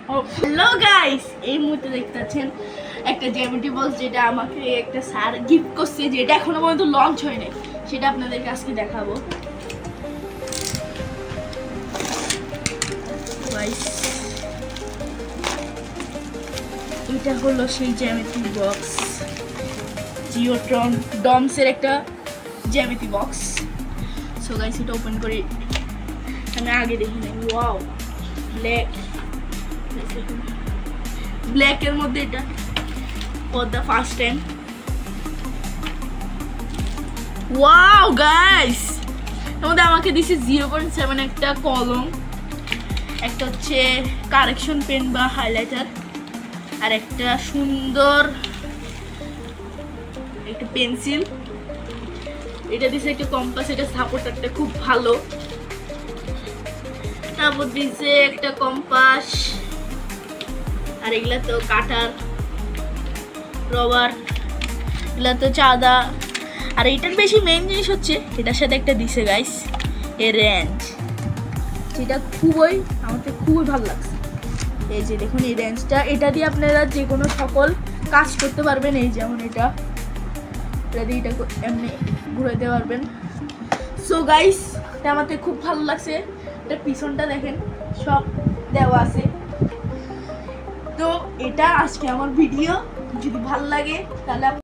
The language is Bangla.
হ্যালো গাইস, এই মুহূর্তে দেখতে পাচ্ছেন একটা জ্যামিতি বক্স, যেটা আমাকে একটা স্যার গিফট করছে, যেটা এখনো পর্যন্ত লঞ্চ হয়নি। সেটা আপনাদেরকে আজকে দেখাবো গাইস। এটা হলো সেই জ্যামিতি বক্স, জিওট্রন ডমসের একটা জ্যামিতি বক্স। সো গাইস, এটা ওপেন করে আমি আগে দেখি নাই। ওয়াও, ব্ল্যাক এর মধ্যে এটা for the first time. Wow guys, এর মধ্যে আমাকে দিছে 0.7 একটা কলম, একটা হচ্ছে কারেকশন পেন বা হাইলাইটার, আর একটা সুন্দর একটা পেন্সিল। এটা দিছে একটা কম্পাস, এটা সাপোর্টারটা খুব ভালো। তারপর দিছে একটা কম্পাস, আর এগুলা তো কাটার রবার, এগুলা তো চাঁদা। আর এটার বেশি মেইন জিনিস হচ্ছে এটার সাথে একটা দিছে গাইস এর রেঞ্জ, যেটা আমাকে খুবই ভালো লাগছে। এই যে দেখুন এই রেঞ্জটা, এটা দিয়ে আপনারা যে কোনো সকল কাজ করতে পারবেন। এই যেমন এটা দিয়ে এটা এমনি ঘুরাইতে পারবেন। সো গাইস, এটা আমাকে খুব ভালো লাগছে। এটা পিছনটা দেখেন সব দেওয়া আছে। তো এটা আজকে আমার ভিডিও, যদি ভালো লাগে তাহলে